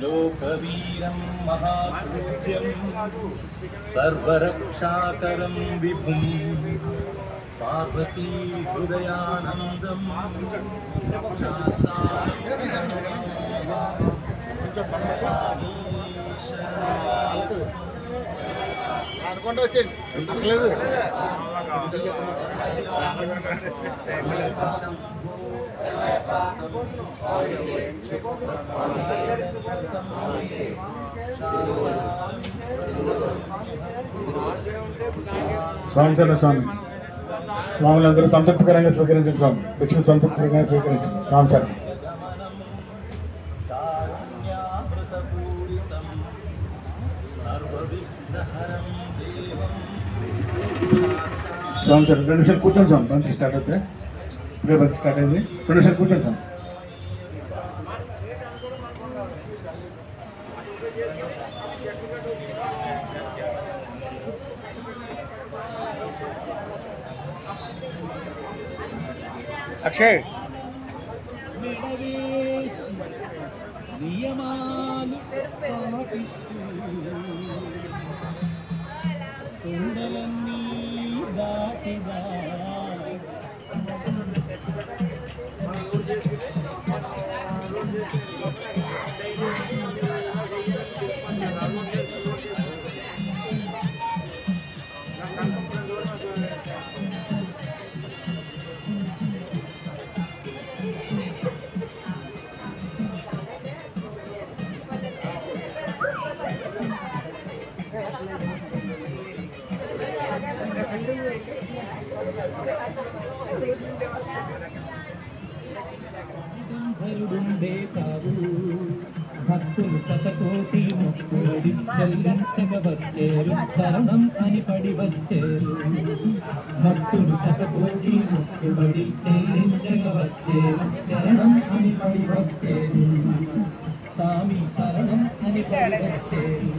लोकवीरं महापूज्यं सर्वरक्षाकरं विभुं पार्वती हृदयानन्दं స్వామి స్వాములందరూ సంతృప్తికరంగా స్వీకరించండి. స్వామి భిక్ష సంతృప్తికరంగా స్వీకరించండి. స్వామి సార్ స్వామి సార్ 2 నిమిషాలు కూర్చోండి. స్వామి బంతి స్టార్ట్ అవుతే ఇప్పుడే బంతి స్టార్ట్ అయింది. 2 నిమిషాలు కూర్చోండి. స్వామి అక్షయ్ నియమాలు కుండలన్నీ దాటిదా భరుడుండే కావు భక్తులు శతకోటి మొక్కుడి చెల్లించగ వచ్చేరు శరణం అని పడి వచ్చేరు భక్తులు శతకోటి మొక్కుబడి చెల్లించగ వచ్చేరు శరణం అని పడి వచ్చేరు స్వామి శరణం అని పడి వచ్చేరు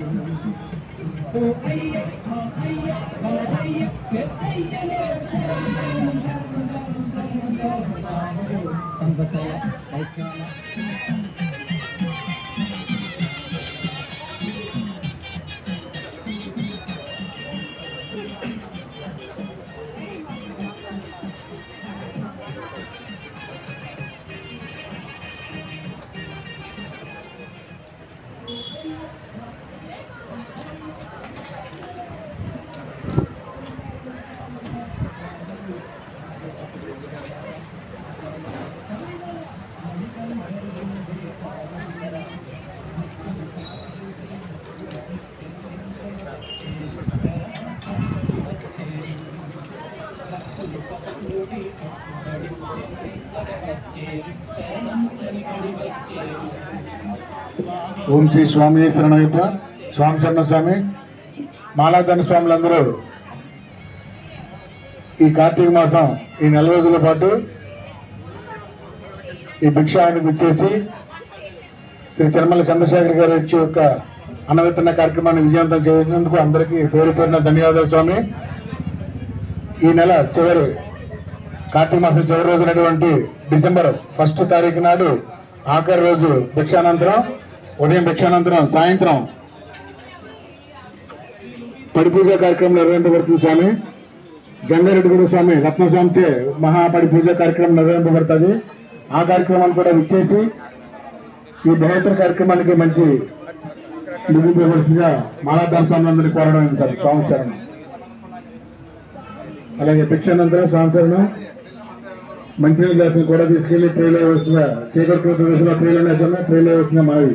ఓ అయ్య ఓ అయ్య ఓ అయ్య సంబతయ ఐక్యాల ఓం శ్రీ స్వామి శరణయ్యప్ప. స్వామి శరణ స్వామి మాలాధన స్వాములందరూ ఈ కార్తీక మాసం ఈ 4 రోజుల పాటు ఈ భిక్షాన్ని ఇచ్చేసి శ్రీ చర్మల చంద్రశేఖర్ గారి యొక్క అన్నవిత్తన కార్యక్రమాన్ని విజయవంతం చేసినందుకు అందరికీ పేరు పేరున ధన్యవాదాలు. స్వామి ఈ నెల చివరి కార్తీక మాసం చివరి రోజునటువంటి డిసెంబర్ 1వ తారీఖు నాడు ఆఖరి రోజు భిక్షానంతరం ఉదయం భిక్షానంతరం సాయంత్రం పడిపూజ కార్యక్రమం నిర్వహింపబడుతుంది. స్వామి గంగారెడ్డి గురు స్వామి రత్నస్వామిచే మహాపడిపూజ కార్యక్రమం నిర్వహింపబడుతుంది. ఆ కార్యక్రమాన్ని కూడా విచ్చేసి ఈ బృహత్తర కార్యక్రమానికి మంచి ముగింపవలసిందిగా మాలాధార స్వాములందరినీ కోరడం సార్. స్వామి శరణం. అలాగే భిక్షానంతరం స్వామి శరణం మంచినీళ్ళ గ్లాసులు కూడా తీసుకెళ్లి ట్రైలో వేసిన చీకటి ప్రదేశంలో ట్రైలో వేసిన ట్రైలో వేసిన మావి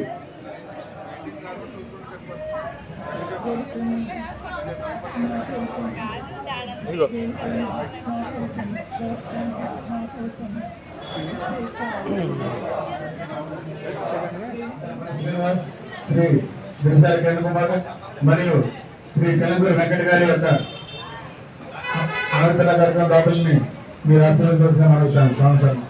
శ్రీ శ్రీసారి కేంద్రకుమార్ మరియు శ్రీ తెలంగాణ వెంకట గారి యొక్క ఆవిర్భావ కార్యక్రమం దాతల్ని మీరు ఆశీర్వదించవలసిన మనవుతాను. స్వామి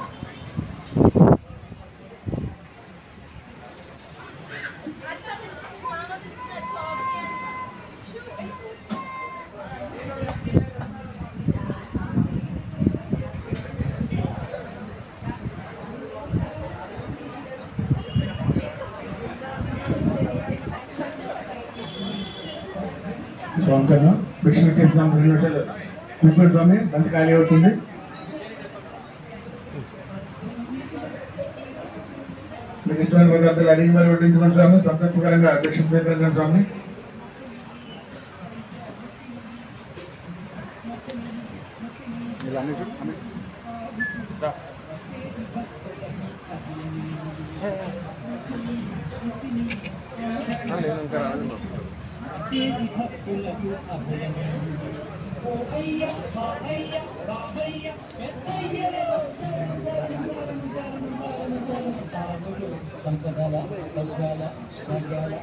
స్వామి భిక్ష చేసిన 2 నిమిషాలు కూర్చోండి స్వామి, బంతి ఖాళీ అవుతుంది. మీకు ఇష్టమైన పదార్థాలు అడిగి మరి వడ్డించుకోండి స్వామి. సంతృప్తికరంగా భిక్ష స్వీకరించండి స్వామి. పంచదార పంచాల భాగ్యాల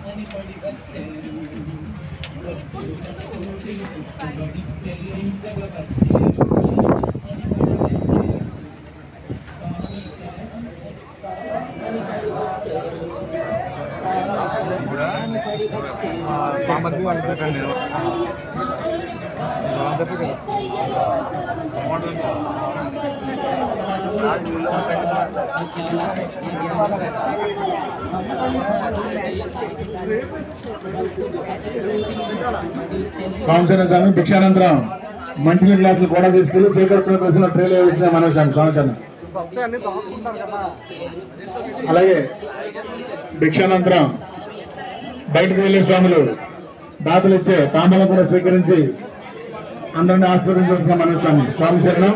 అని పడి వచ్చేరు స్వామిచరణ స్వామి భిక్షానంతరం మంచినీళ్ళ గ్లాసులు కూడా తీసుకెళ్లి చీకటి ప్రశ్న ట్రైలో వేసిన మనం స్వామిచరణ. అలాగే భిక్షానంతరం బయటకు వెళ్లే స్వాములు దాతలు ఇచ్చే తాంబూలం కూడా స్వీకరించి అందరినీ ఆశీర్వదించాల్సిన మన స్వామి. స్వామి శరణం.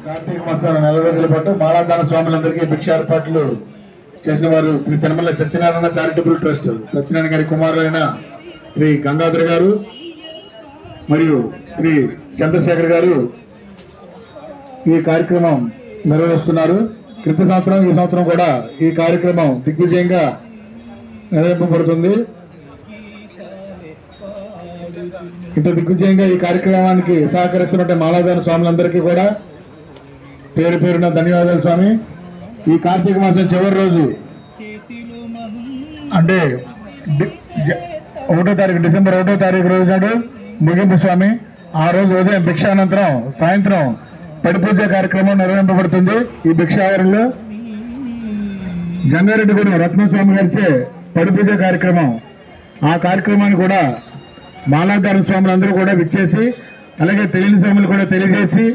కార్తీక మాసం 4 రోజుల పాటు మాలాదాన స్వాములందరికీ భిక్ష ఏర్పాట్లు చేసిన వారు శ్రీ తిరుమల సత్యనారాయణ చారిటబుల్ ట్రస్ట్ సత్యనారాయణ గారి కుమారులైన శ్రీ గంగాధర్ గారు మరియు శ్రీ చంద్రశేఖర్ గారు ఈ కార్యక్రమం నిర్వహిస్తున్నారు. క్రిత సంవత్సరం ఈ సంవత్సరం కూడా ఈ కార్యక్రమం దిగ్విజయంగా నిర్వహింపబడుతుంది. ఇంత దిగ్విజయంగా ఈ కార్యక్రమానికి సహకరిస్తున్న మాలాదాన స్వాములందరికీ కూడా పేరు పేరున ధన్యవాదాలు స్వామి. ఈ కార్తీక మాసం చివరి రోజు అంటే 1వ తారీఖు డిసెంబర్ 1వ తారీఖు రోజు నాడు ముగింపు స్వామి. ఆ రోజు ఉదయం భిక్షానంతరం సాయంత్రం పడి పూజ కార్యక్రమం నిర్వహింపబడుతుంది. ఈ భిక్షావరంలో జంగారెడ్డి గురు రత్నస్వామి గారిచే పడి పూజ కార్యక్రమం. ఆ కార్యక్రమాన్ని కూడా మాలాధార స్వాములందరూ కూడా విచ్చేసి అలాగే తెలియని స్వాములు కూడా తెలియజేసి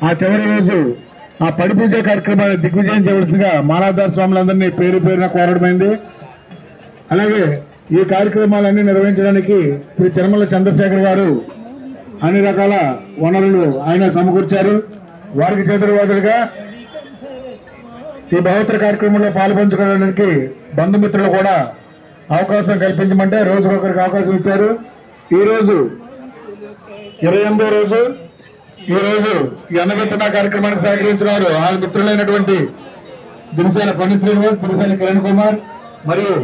ఆ చివరి రోజు ఆ పడి పూజ కార్యక్రమాన్ని దిగ్విజయం చేయవలసిందిగా మాలాధార స్వాములందరినీ పేరు పేరున కోరడమైంది. అలాగే ఈ కార్యక్రమాలన్నీ నిర్వహించడానికి శ్రీ తిరుమల చంద్రశేఖర్ గారు అన్ని రకాల వనరులు ఆయన సమకూర్చారు. వారికి చేతులవాదులుగా ఈ బహుత్తర కార్యక్రమంలో పాల్పంచుకోవడానికి బంధుమిత్రులు కూడా అవకాశం కల్పించమంటే రోజుకొకరికి అవకాశం ఇచ్చారు. ఈరోజు 28వ రోజు. ఈ రోజు ఈ అన్నవిత్తన కార్యక్రమానికి సహకరించిన వారు ఆ మిత్రులైనటువంటి దినసేన పని శ్రీనివాస్, దినసేన కిరణ్ కుమార్ మరియు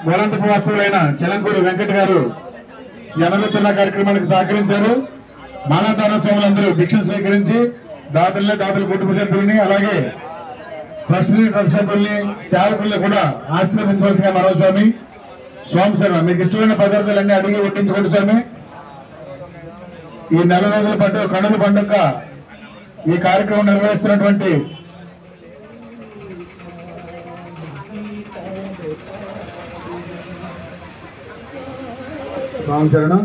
గోలంతపు వాస్తువులైన చిలంకూరు వెంకట్ గారు ఈ అన్నవిత్తన కార్యక్రమానికి సహకరించారు. మాలాధార స్వాములందరూ భిక్షను స్వీకరించి దాతల కుటుంబ సభ్యుల్ని అలాగే ట్రస్టీ సభ్యుల్ని సేవకుల్ని కూడా ఆశీర్వదించవలసిందిగా మరో స్వామి. స్వామి శర్మ మీకు ఇష్టమైన పదార్థాలన్నీ అడిగి వడ్డించుకోండి స్వామి. ఈ 4 రోజుల పాటు కనుల పండుగ ఈ కార్యక్రమం నిర్వహిస్తున్నటువంటి స్వామిచరణం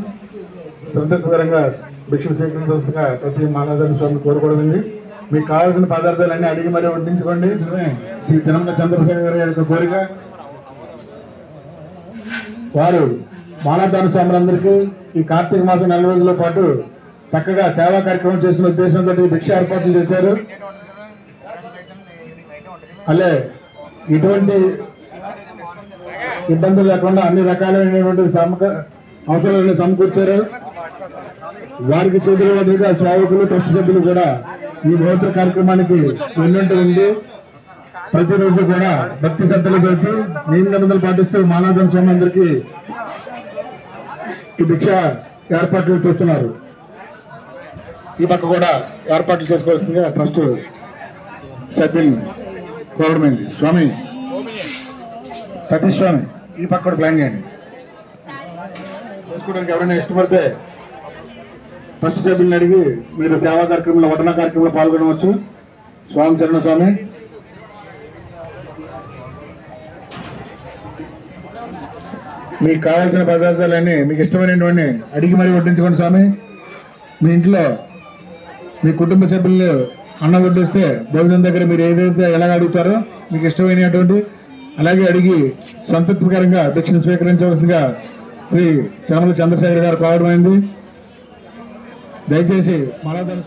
సంతృప్తికరంగా భిక్ష స్వీకరించవలసిందిగా ప్రతి మానవదారి స్వామి కోరుకోవడం. మీకు కావాల్సిన పదార్థాలన్నీ అడిగి మరీ వడ్డించుకోండి. శ్రీ తిరుమల చంద్రశేఖర్ గారి యొక్క కోరిక. వారు మానవదాన స్వాములందరికీ ఈ కార్తీక మాసం 4 రోజుల పాటు చక్కగా సేవా కార్యక్రమం చేసుకునే ఉద్దేశంతో భిక్ష ఏర్పాట్లు చేశారు. అలే ఇటువంటి ఇబ్బందులు లేకుండా అన్ని రకాలైనటువంటి అవసరాలను సమకూర్చారు. వారికి చేతుల వద్దగా సేవకులు ట్రస్ట్ సభ్యులు కూడా ఈ బృహత్తర కార్యక్రమానికి వెన్నంటి ఉంది. ప్రతిరోజు కూడా భక్తి శ్రద్ధలు పెడుతూ నియమ నిబంధనలు పాటిస్తూ మానవదాన స్వామి అందరికీ ఈ భిక్ష ఏర్పాట్లు చేస్తున్నారు. ఈ పక్క కూడా ఏర్పాట్లు చేసుకోవాల్సిందిగా ట్రస్ట్ సభ్యులు కోరడమైంది. స్వామి సతీష్ స్వామి ఈ పక్క కూడా ప్లాన్ చేయండి. చేసుకోవడానికి ఎవరైనా ఇష్టపడితే ట్రస్ట్ సభ్యులను అడిగి మీరు సేవా కార్యక్రమంలో వడ్డన కార్యక్రమంలో పాల్గొనవచ్చు. స్వామి చరణ స్వామి మీకు కావాల్సిన పదార్థాలన్నీ మీకు ఇష్టమైనటువంటి అడిగి మరీ వడ్డించుకోండి. స్వామి మీ ఇంట్లో మీ కుటుంబ సభ్యులు అన్నం వడ్డిస్తే భోజనం దగ్గర మీరు ఏదైతే ఎలాగ అడుగుతారో మీకు ఇష్టమైనటువంటి అలాగే అడిగి సంతృప్తికరంగా భిక్షను స్వీకరించవలసిందిగా శ్రీ తిరుమల చంద్రశేఖర్ గారు కోరడమైంది. దయచేసి మానవదాన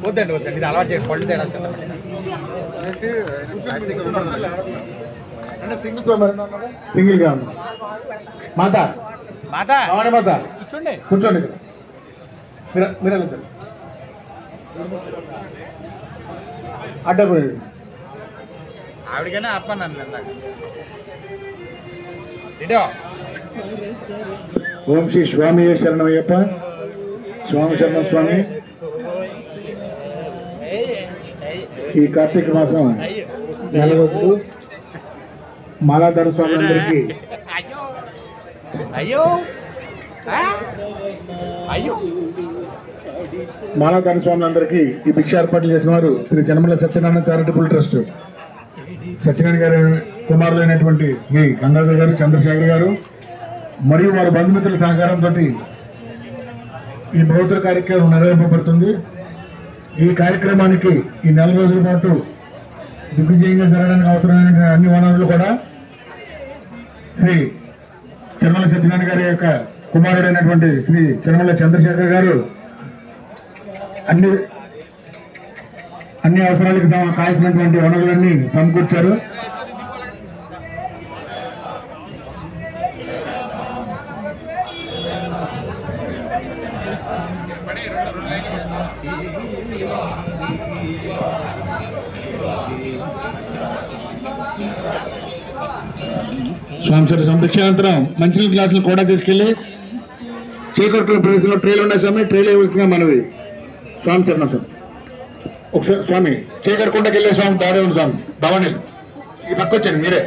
వద్దండి వద్దండి ఇది అలవాటు చేయండి పళ్ళు తేడా సింగిల్ గా మాత మాత మాత కూర్చోండి కూర్చోండి. మీరు అడ్డపోయి ఆవిడకైనా ఆపన్నాను ఇందాక ఇటో. ఓం శ్రీ స్వామి శరణమయ్యప్ప. స్వామి శరణం స్వామి. ఈ కార్తీక మాసం 4 రోజులు మాలాధర స్వాములందరికీ అయ్యో అయ్యో మాలాధర స్వాములందరికీ ఈ భిక్ష ఏర్పాట్లు చేసిన వారు శ్రీ జనమల సత్యనారాయణ చారిటబుల్ ట్రస్ట్ సత్యనారాయణ గారి కుమారులైనటువంటి శ్రీ గంగాధర్ గారు, చంద్రశేఖర్ గారు మరియు వారి బంధుమిత్రుల సహకారంతో ఈ బహుత్తర కార్యక్రమం నిర్వహింపబడుతుంది. ఈ కార్యక్రమానికి ఈ 4 రోజుల పాటు దిగ్విజయంగా జరగడానికి అవసరమైన అన్ని వనరులు కూడా శ్రీ చర్మల సత్యనారాయణ గారి యొక్క కుమారుడైనటువంటి శ్రీ చర్మల చంద్రశేఖర్ గారు అన్ని అవసరాలకు కావాల్సినటువంటి వనరులన్నీ సమకూర్చారు. స్వామి సందక్షానంతరం మంచినీళ్ళ గ్లాసులు కూడా తీసుకెళ్లి చేకొట్టుకున్న ప్రదేశంలో ట్రైలు ఉన్నాయి స్వామి, ట్రైలు ఇవ్వాల్సిందిగా మనవి. స్వామి శరణం స్వామి. ఒకసారి స్వామి చేకరకుండకి వెళ్ళే స్వామి దారే ఉంది స్వామి. భవానీ ఈ పక్క వచ్చాను మీరే.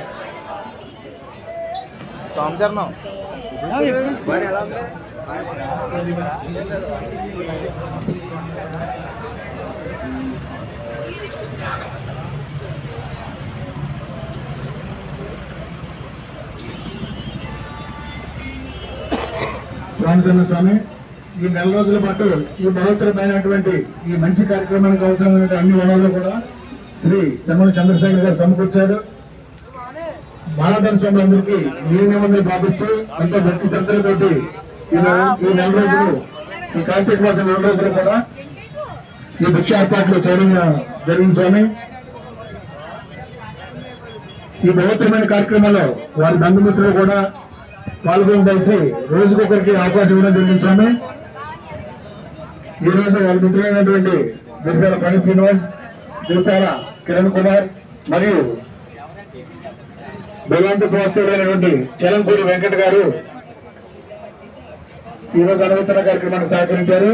స్వామి స్వామి ఈ 4 రోజుల పాటు ఈ బహుత్తరమైనటువంటి ఈ మంచి కార్యక్రమానికి అవసరమైన అన్ని వనరులు కూడా శ్రీ చర్మల చంద్రశేఖర్ గారు సమకూర్చారు. మాలాధర స్వాములందరికీ నీరు నిబంధనలు పాటిస్తూ ఎంతో భక్తి శ్రద్ధలతోటి ఈ 4 రోజులు ఈ కార్తీక మాసం 4 రోజులు కూడా ఈ భిక్ష ఏర్పాట్లు చేయడం జరిగింది స్వామి. ఈ బహుత్తరమైన కార్యక్రమంలో వారి బంధుమిత్రులు కూడా పాల్గొని కలిసి రోజుకొకరికి అవకాశం ఇవ్వడం జరిగింది స్వామి. ఈ రోజు వాళ్ళ మిత్రులైనటువంటి దిర్శాల పని శ్రీనివాస్, దిర్శాల కిరణ్ కుమార్ మరియు బెల్లాంతి వాస్తుడైనటువంటి చలంకూరి వెంకట్ గారు ఈ రోజు అనువర్తన కార్యక్రమానికి సహకరించారు.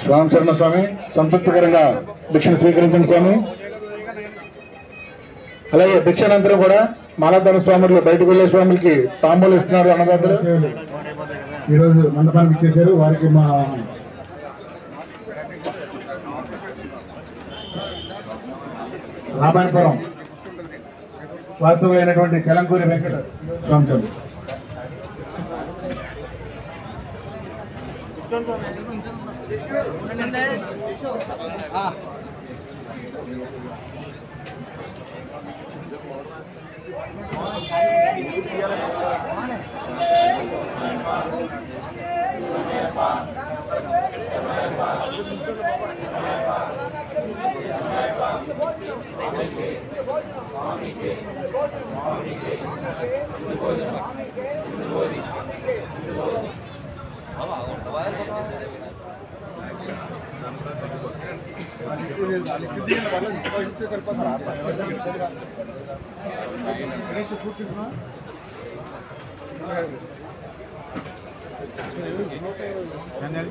స్వామి శర్మ స్వామి సంతృప్తికరంగా భిక్షను స్వీకరించండి స్వామి. అలాగే భిక్షానంతరం కూడా మాలాధర స్వాములు బయటకు వెళ్లే స్వాములకి తాంబూలు ఇస్తున్నారు అన్నదాతలు. ఈరోజు మండపానికి ఇచ్చేశారు. వారికి మా రామాయణపురం వాస్తవమైనటువంటి చలంకూరి వెంకట స్వామి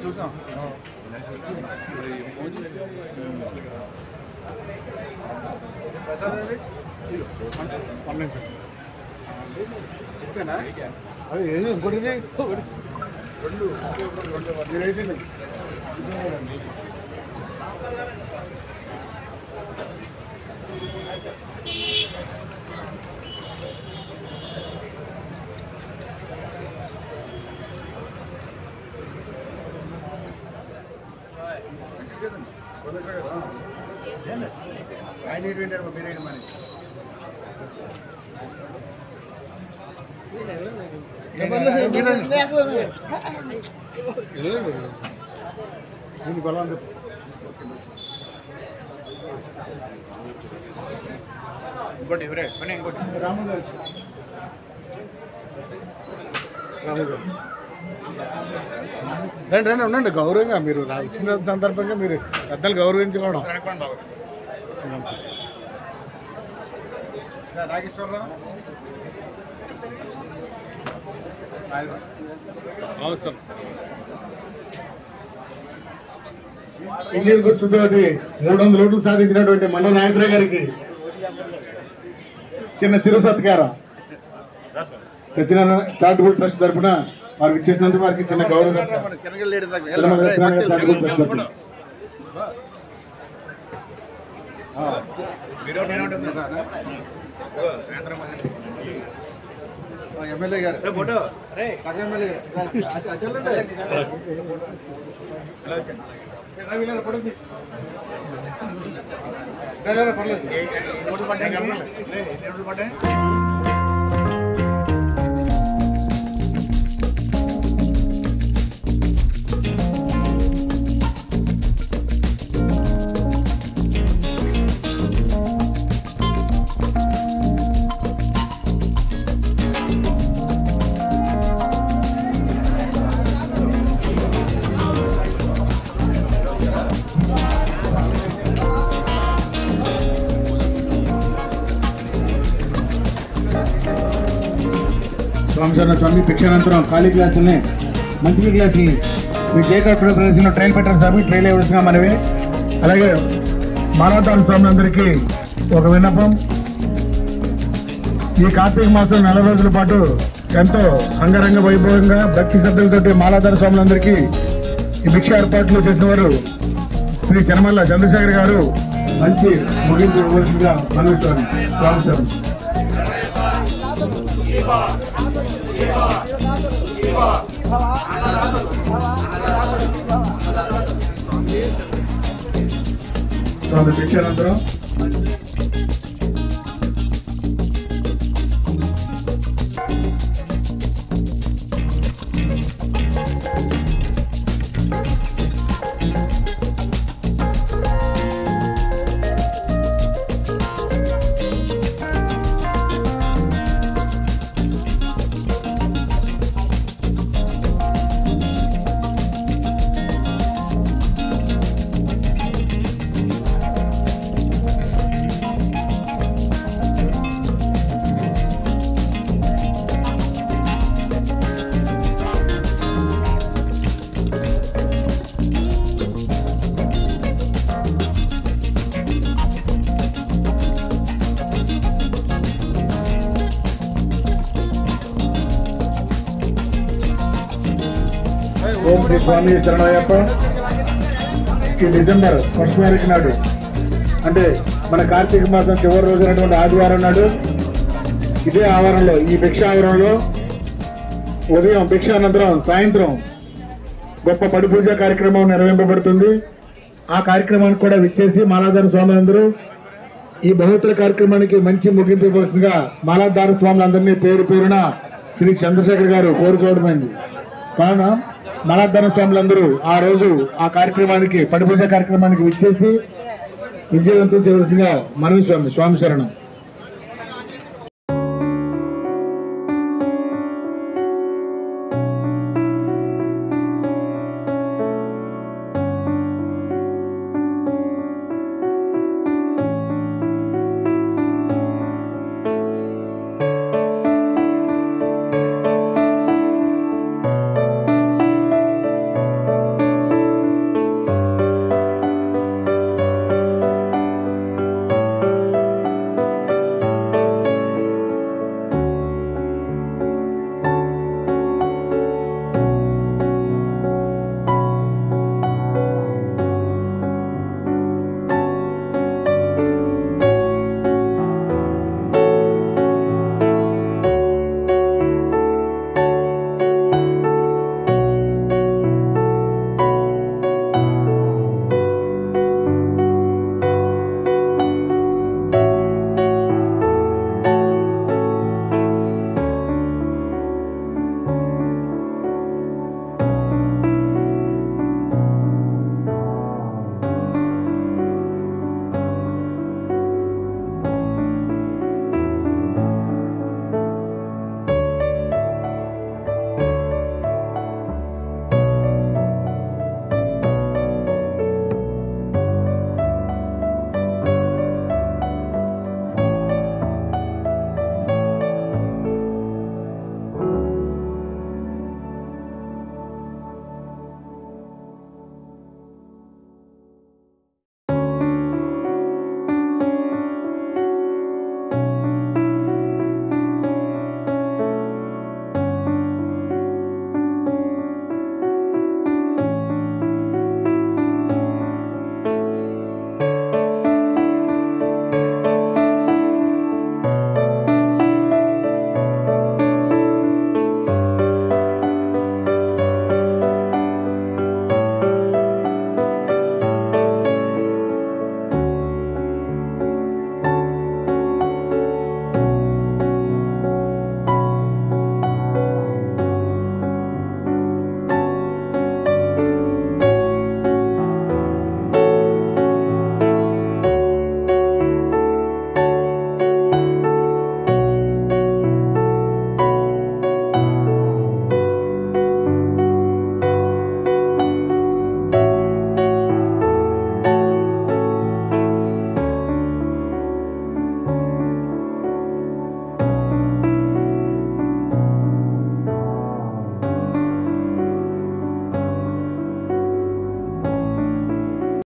చూసాం. అది ఏది ఇంకోటిది 2 వేసింది. ఆయన ఏంటంటే మీరేంటి మరి బలం ఇంకోటి ఎవరే పని ఇంకోటి రాము గారు రండి రండి ఉండండి. గౌరవంగా మీరు వచ్చిన సందర్భంగా మీరు పెద్దలు గౌరవించుకోవడం. నాగేశ్వరరావు అవసరం ఇండియన్ గుర్తుతో 300 ఓట్లు సాధించినటువంటి మండల నాయకురావు గారికి చిన్న చిరు సత్కారం సత్యనారాయణ చారిటబుల్ ట్రస్ట్ తరఫున వారికి ఇచ్చేసినందుకు వారికి చిన్న గౌరవం ఎమ్మెల్యే గారు ఎమ్మెల్యే స్వామి స్వామి భిక్షానంతరం ఖాళీ గ్లాసుల్ని మంచి గ్లాసుల్ని మీ జేకర్ ప్రదర్శనలో ట్రైల్ పెట్టారు స్వామి ట్రైల్ ఇవ్వాల్సిన మనవి. అలాగే మానవతాల స్వాములందరికీ ఒక విన్నపం, ఈ కార్తీక మాసం 40 రోజుల పాటు ఎంతో అంగరంగ వైభవంగా భక్తి శ్రద్ధలతో మాలాధార స్వాములందరికీ ఈ భిక్ష ఏర్పాట్లు చేసిన వారు శ్రీ చెనమల్ల చంద్రశేఖర్ గారు మంచి ముగింపు ఇవ్వాల్సిందిగా మనవిస్తున్నాను. స్వామి స్వామి భిక్షానంతరం ఓం శ్రీ స్వామి శరణయ్యప్ప. ఈ డిసెంబర్ 1వ తారీఖు నాడు అంటే మన కార్తీక మాసం చివరి రోజునటువంటి ఆదివారం నాడు ఇదే ఆవరణలో ఈ భిక్ష ఆవరణలో ఉదయం భిక్ష అనంతరం సాయంత్రం గొప్ప పడి పూజ కార్యక్రమం నిర్వహింపబడుతుంది. ఆ కార్యక్రమానికి కూడా విచ్చేసి మాలాధార స్వాములందరూ ఈ బహుత్తర కార్యక్రమానికి మంచి ముగింపు ఇవ్వాల్సిందిగా మాలాధార స్వాములందరినీ పేరు పేరున శ్రీ చంద్రశేఖర్ గారు కోరుకోవడమైంది. కావున మాలాధార స్వాములందరూ ఆ రోజు ఆ కార్యక్రమానికి పడి పూజ కార్యక్రమానికి విచ్చేసి విజయవంతం చేయవలసిందిగా మనవి స్వామి శరణం.